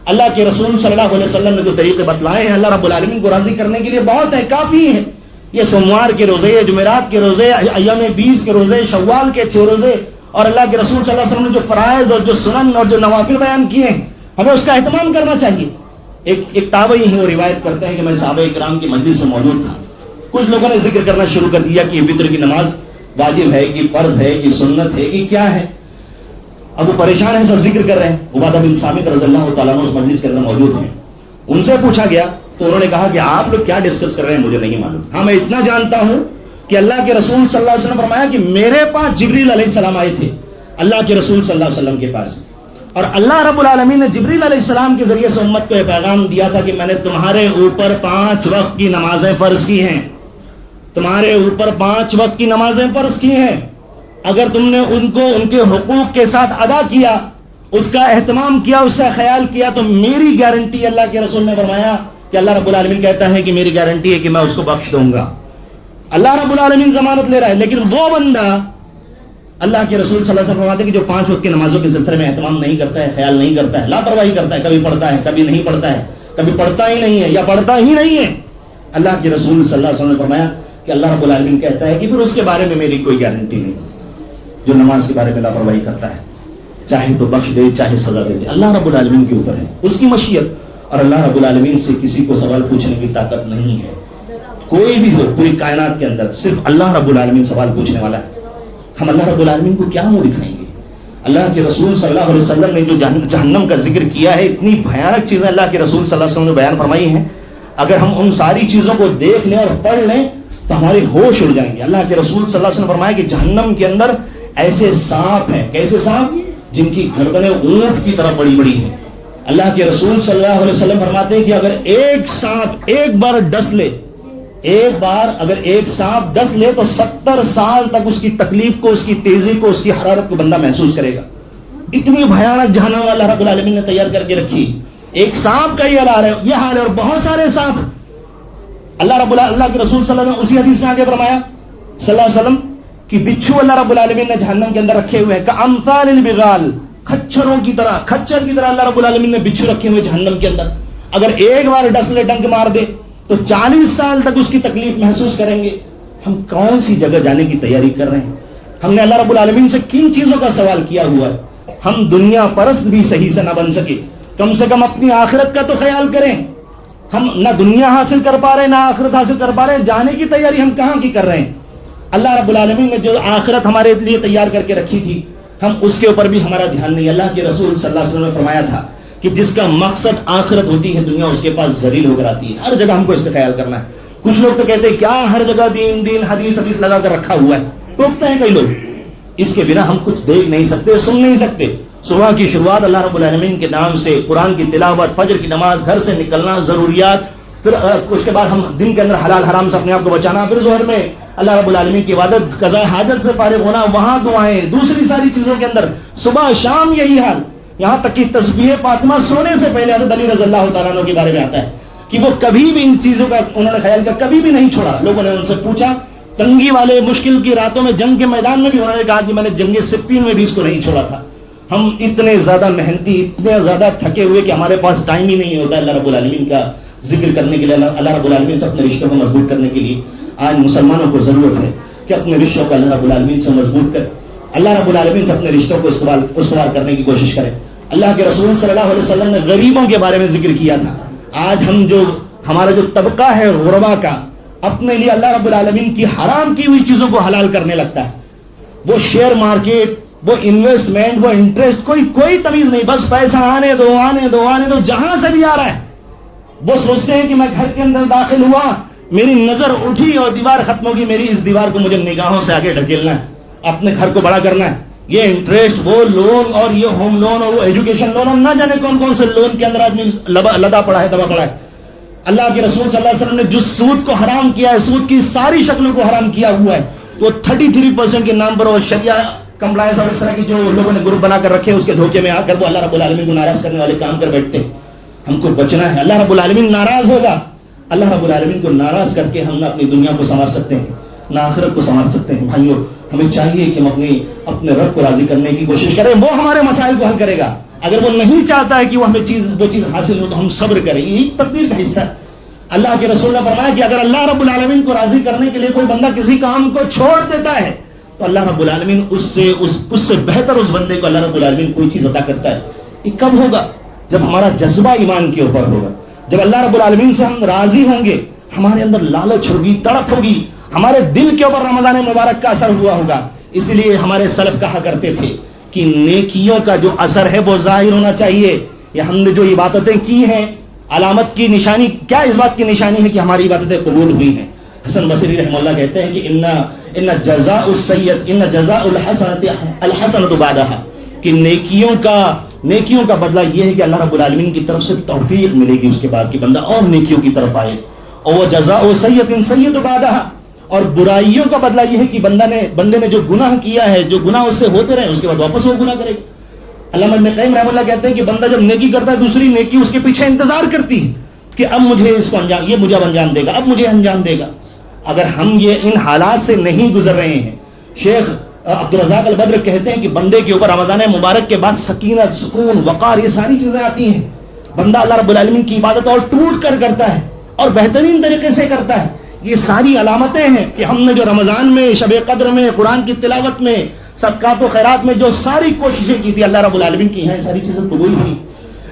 اللہ کے رسول صلی اللہ علیہ وسلم نے جو طریقے بتلائے ہیں اللہ رب العالمین کو راضی کرنے کے لیے بہت ہے, کافی ہے. یہ سوموار کے روزے, جمعرات کے روزے, ایام 20 کے روزے, شوال کے 6 روزے, اور اللہ کے رسول صلی اللہ علیہ وسلم نے جو فرائض اور جو سنن اور جو نوافل بیان کیے ہیں, ہمیں اس کا اہتمام کرنا چاہیے. ایک تابعی ہے, وہ روایت کرتے ہیں کہ میں صحابہ کرام کی مجلس میں موجود تھا. کچھ لوگوں نے ذکر کرنا شروع کر دیا کہ فطر کی نماز واجب ہے کہ فرض ہے کہ سنت ہے کہ کیا ہے. اب وہ پریشان ہیں, سب ذکر کر رہے ہیں. عبادہ بن صامت رضی اللہ تعالیٰ عنہ اس مجلس کے اندر موجود ہیں. ان سے پوچھا گیا تو انہوں نے کہا کہ آپ لوگ کیا ڈسکس کر رہے ہیں مجھے نہیں معلوم. ہاں, میں اتنا جانتا ہوں کہ اللہ کے رسول صلی اللہ علیہ وسلم فرمایا کہ میرے پاس جبریل علیہ السلام آئے تھے, اللہ کے رسول صلی اللہ علیہ وسلم کے پاس, اور اللہ رب العالمین نے جبریل علیہ السلام کے ذریعے سے امت کو یہ پیغام دیا تھا کہ میں نے تمہارے اوپر 5 وقت کی نمازیں فرض کی ہیں, تمہارے اوپر 5 وقت کی نمازیں فرض کی ہیں. اگر تم نے ان کو ان کے حقوق کے ساتھ ادا کیا, اس کا اہتمام کیا, اس سے خیال کیا, تو میری گارنٹی, اللہ کے رسول نے فرمایا کہ اللہ رب العالمین کہتا ہے کہ میری گارنٹی ہے کہ میں اس کو بخش دوں گا. اللہ رب العالمین ضمانت لے رہا ہے. لیکن وہ بندہ, اللہ کے رسول صلی اللہ علیہ وسلم فرماتے ہیں کہ جو 5 وقت کی نمازوں کے سلسلے میں اہتمام نہیں کرتا ہے, خیال نہیں کرتا ہے, لاپرواہی کرتا ہے, کبھی پڑھتا ہے کبھی نہیں پڑھتا ہے, کبھی پڑھتا ہی نہیں ہے یا پڑھتا ہی نہیں ہے, اللہ کے رسول صلی اللہ علیہ وسلم نے فرمایا کہ اللہ رب العالمین کہتا ہے کہ پھر اس کے بارے میں میری کوئی گارنٹی نہیں. جو نماز کے بارے میں لاپرواہی کرتا ہے, چاہے تو بخش دے چاہے سزا دے, اللہ رب العالمین کے اوپر ہے, اس کی مشیت. اور اللہ رب العالمین سے کسی کو سوال پوچھنے کی طاقت نہیں ہے. کوئی بھی ہو پوری کائنات کے اندر, صرف اللہ رب العالمین سوال پوچھنے والا ہے. ہم اللہ رب العالمین کو کیا منہ دکھائیں گے؟ اللہ کے رسول صلی اللہ علیہ وسلم نے جو جہنم کا ذکر کیا ہے, اتنی بھیانک چیزیں اللہ کے رسول صلی اللہ علیہ وسلم نے بیان فرمائی ہیں. اگر ہم ان ساری چیزوں کو دیکھ لیں اور پڑھ لیں تو ہمارے ہوش اڑ جائیں گے. اللہ کے رسول صلی اللہ علیہ وسلم نے فرمایا کہ جہنم کے اندر ایسے سانپ ہیں, کیسے سانپ, جن کی گردنیں اونٹ کی طرح بڑی بڑی ہیں. اللہ کے رسول صلی اللہ علیہ وسلم فرماتے ہیں کہ اگر ایک سانپ ایک بار ڈس لے, اگر ایک سانپ ڈس لے تو 70 سال تک اس کی تکلیف کو, اس کی تیزی کو, اس کی حرارت کو بندہ محسوس کرے گا. اتنی بھیانک جہنم اللہ رب العالمین نے تیار کر کے رکھی. ایک سانپ کا یہ حال ہے, اور بہت سارے سانپ. اللہ کے رسول صلی اللہ علیہ وسلم اسی حدیث میں آگے فرمایا صلی اللہ علیہ وسلم کہ بچھو اللہ رب العالمین نے جہنم کے اندر رکھے ہوئے ہیں, کامثال البغال, کھچر کی طرح اللہ رب العالمین نے بچھو رکھے ہوئے جہنم کے اندر. اگر ایک بار ڈس لے, ڈنک مار دے تو 40 سال تک اس کی تکلیف محسوس کریں گے. ہم کون سی جگہ جانے کی تیاری کر رہے ہیں؟ ہم نے اللہ رب العالمین سے کن چیزوں کا سوال کیا ہوا ہے؟ ہم دنیا پرست بھی صحیح سے نہ بن سکے, کم سے کم اپنی آخرت کا تو خیال کریں. ہم نہ دنیا حاصل کر پا رہے, نہ آخرت حاصل کر پا رہے. جانے کی تیاری ہم کہاں کی کر رہے ہیں؟ اللہ رب العالمین نے جو آخرت ہمارے لیے تیار کر کے رکھی تھی, ہم اس کے اوپر بھی ہمارا دھیان نہیں. اللہ کے رسول صلی اللہ علیہ وسلم نے فرمایا تھا کہ جس کا مقصد آخرت ہوتی ہے دنیا اس کے پاس ذلیل ہو کر آتی ہے. ہر جگہ ہم کو اس کا خیال کرنا ہے. کچھ لوگ تو کہتے ہیں کیا ہر جگہ دین دین حدیث حدیث لگا کر رکھا ہوا ہے, ٹوکتے ہیں کئی لوگ. اس کے بنا ہم کچھ دیکھ نہیں سکتے, سن نہیں سکتے. صبح کی شروعات اللہ رب العالمین کے نام سے, قرآن کی تلاوت, فجر کی نماز, گھر سے نکلنا, ضروریات, پھر اس کے بعد ہم دن کے اندر حلال حرام سے اپنے آپ کو بچانا, پھر ظہر میں اللہ رب العالمین کی عبادت, قضاء حاجت سے فارغ ہونا, وہاں دعائیں, دوسری ساری چیزوں کے اندر صبح شام یہی حال. یہاں تک کہ تسبیح فاطمہ سونے سے پہلے حضرت علی رضی اللہ تعالیٰ عنہ کے بارے میں آتا ہے کہ وہ کبھی بھی ان چیزوں کا انہوں نے خیال کیا, کبھی بھی نہیں چھوڑا. لوگوں نے ان سے پوچھا, تنگی والے مشکل کی راتوں میں, جنگ کے میدان میں بھی انہوں نے کہا کہ میں نے جنگ صفین میں بھی اس کو نہیں چھوڑا تھا. ہم اتنے زیادہ محنتی, اتنے زیادہ تھکے ہوئے کہ ہمارے پاس ٹائم ہی نہیں ہوتا اللہ رب العالمین کا ذکر کرنے کے لیے, اللہ رب العالمین سے اپنے رشتوں کو مضبوط کرنے کے لیے. آج مسلمانوں کو ضرورت ہے کہ اپنے رشتوں کو اللہ رب العالمین سے مضبوط کرے, اللہ رب العالمین سے اپنے رشتوں کو استوار کرنے کی کوشش کرے. اللہ کے رسول صلی اللہ علیہ وسلم نے غریبوں کے بارے میں ذکر کیا تھا. آج ہمارا جو طبقہ ہے غربا کا, اپنے لیے اللہ رب العالمین کی حرام کی ہوئی چیزوں کو حلال کرنے لگتا ہے. وہ شیئر مارکیٹ, وہ انویسٹمنٹ, وہ انٹرسٹ, کوئی تمیز نہیں, بس پیسہ آنے دو, جہاں سے بھی آ رہا ہے. وہ سوچتے ہیں کہ میں گھر کے اندر داخل ہوا, میری نظر اٹھی اور دیوار ختم ہوگی, میری اس دیوار کو مجھے نگاہوں سے آگے ڈھکیلنا ہے, اپنے گھر کو بڑا کرنا ہے. یہ انٹرسٹ, وہ لون, اور یہ ہوم لون, اور وہ ایجوکیشن لون, اور نہ جانے کون کون سے لون کے اندر آدمی لدا پڑا ہے, دبا پڑا ہے. اللہ کے رسول صلی اللہ علیہ وسلم نے جو سود کو حرام کیا ہے, سود کی ساری شکلوں کو حرام کیا ہوا ہے, وہ 33% کے نام پر, اور شریعہ کمپلائنس اور اس طرح کی جو لوگوں نے گروپ بنا کر رکھے, اس کے دھوکے میں آ کر وہ اللہ رب العالمین کو ناراض کرنے والے کام کر بیٹھتے. ہم کو بچنا ہے, اللہ رب العالمین ناراض ہوگا. اللہ رب العالمین کو ناراض کر کے ہم نہ اپنی دنیا کو سنوار سکتے ہیں, نہ آخرت کو سنوار سکتے ہیں. بھائیوں, ہمیں چاہیے کہ ہم اپنے رب کو راضی کرنے کی کوشش کریں. وہ ہمارے مسائل کو حل کرے گا. اگر وہ نہیں چاہتا ہے کہ وہ ہمیں وہ چیز حاصل ہو, تو ہم صبر کریں. یہی تقدیر کا حصہ ہے. اللہ کے رسول نے فرمایا کہ اگر اللہ رب العالمین کو راضی کرنے کے لیے کوئی بندہ کسی کام کو چھوڑ دیتا ہے, تو اللہ رب العالمین اس سے بہتر اس بندے کو اللہ رب العالمین کوئی چیز عطا کرتا ہے. یہ کب ہوگا؟ جب ہمارا جذبہ ایمان کے اوپر ہوگا, جب اللہ رب العالمین سے ہم راضی ہوں گے, ہمارے اندر لالچ ہوگی, تڑپ ہوگی, ہمارے دل کے اوپر رمضان مبارک کا اثر ہوا ہوگا. اس لیے ہمارے سلف کہا کرتے تھے کہ نیکیوں کا جو اثر ہے وہ ظاہر ہونا چاہیے. یہ ہم نے جو عبادتیں کی ہیں, علامت کی نشانی کیا, اس بات کی نشانی ہے کہ ہماری عبادتیں قبول ہوئی ہیں. حسن بصری رحمہ اللہ کہتے ہیں کہ ان جزاء السیئۃ ان جزاء الحسنۃ الحسنۃ بعدها, کہ نیکیوں کا بدلہ یہ ہے کہ اللہ رب العالمین کی طرف سے توفیق ملے گی اس کے بعد کہ بندہ اور نیکیوں کی طرف آئے. اور وہ جزاء سیئۃ سیئۃ بعدها, اور برائیوں کا بدلہ یہ ہے کہ بندے نے جو گناہ کیا ہے, جو گناہ اس سے ہوتے رہے, اس کے بعد واپس وہ گناہ کرے گا. علامہ ابن قیم رحمہ اللہ کہتے ہیں کہ بندہ جب نیکی کرتا ہے, دوسری نیکی اس کے پیچھے انتظار کرتی ہے کہ اب مجھے اس کو یہ مجھے انجام دے گا, اب مجھے انجام دے گا. اگر ہم ان حالات سے نہیں گزر رہے ہیں, شیخ عبدالرزاق البدر کہتے ہیں کہ بندے کے اوپر رمضان مبارک کے بعد سکینت, سکون, وقار, یہ ساری چیزیں آتی ہیں. بندہ اللہ رب العالمین کی عبادت اور ٹوٹ کر کرتا ہے, اور بہترین طریقے سے کرتا ہے. یہ ساری علامتیں ہیں کہ ہم نے جو رمضان میں, شب قدر میں, قرآن کی تلاوت میں, صدقات و خیرات میں جو ساری کوششیں کی تھی, اللہ رب العالمین کی ہیں ساری چیزیں قبول ہوئی.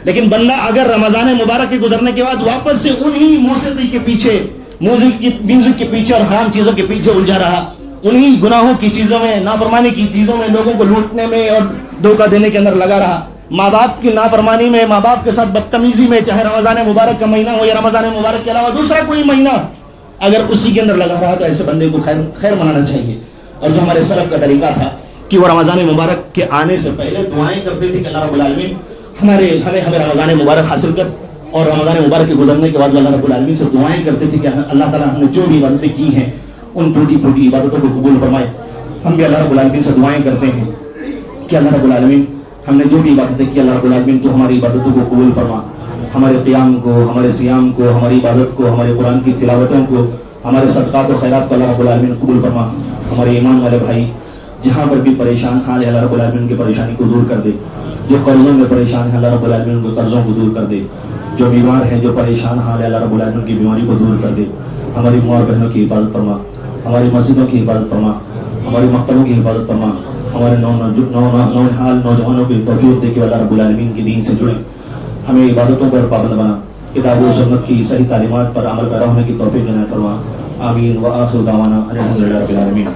لیکن بندہ اگر رمضان مبارک کے گزرنے کے بعد واپس سے انہی موسیقی کے پیچھے, میوزک کے پیچھے اور حرام چیزوں کے پیچھے الجھا رہا, انہی گناہوں کی چیزوں میں, نافرمانی کی چیزوں میں, لوگوں کو لوٹنے میں اور دھوکہ دینے کے اندر لگا رہا, ماں باپ کی نافرمانی میں, ماں باپ کے ساتھ بدتمیزی میں, چاہے رمضان مبارک کا مہینہ ہو یا رمضان مبارک کے علاوہ دوسرا کوئی مہینہ, اگر اسی کے اندر لگا رہا تو ایسے بندے کو خیر منانا چاہیے. اور جو ہمارے سلف کا طریقہ تھا کہ وہ رمضان مبارک کے آنے سے پہلے دعائیں کرتے تھے کہ اللہ رب العالمین ہمیں رمضان مبارک حاصل کر, اور رمضان مبارک کے گزرنے کے بعد اللہ رب العالمین سے دعائیں کرتے تھے کہ اللہ تعالیٰ ہم نے جو بھی عبادتیں کی ہیں ان ٹوٹی عبادتوں کو قبول فرمائے. ہم بھی اللہ رب العالمین سے دعائیں کرتے ہیں کہ اللہ رب العالمین ہم نے جو بھی عبادتیں کی, اللہ رب العالمین تو ہماری عبادتوں کو قبول فرما. ہمارے قیام کو, ہمارے صیام کو, ہماری عبادت کو, ہمارے قرآن کی تلاوتوں کو, ہمارے صدقات و خیرات کو اللہ رب العالمین قبول فرما. ہمارے ایمان والے بھائی جہاں پر بھی پریشان حال ہے, اللہ رب العالمین کی پریشانی کو دور کر دے. جو قرضوں میں پریشان ہے, اللہ رب العالمین ان کے قرضوں کو دور کر دے. جو بیمار ہیں, جو پریشان حال ہے, اللہ رب العالمین کی بیماری کو دور کر دے. ہماری ماں اور بہنوں کی حفاظت فرما, ہماری مسجدوں کی حفاظت فرما, ہماری مکتبوں کی حفاظت فرما. ہمارے نوجوانوں کی توفیق دے کہ اللہ رب العالمین کے دین سے جڑیں. ہمیں عبادتوں پر پابند بنا, کتاب و سنت کی صحیح تعلیمات پر عمل پیرا ہونے کی توفیق عنایت فرما. آمین. وآخر دعوانا الحمدللہ رب العالمین.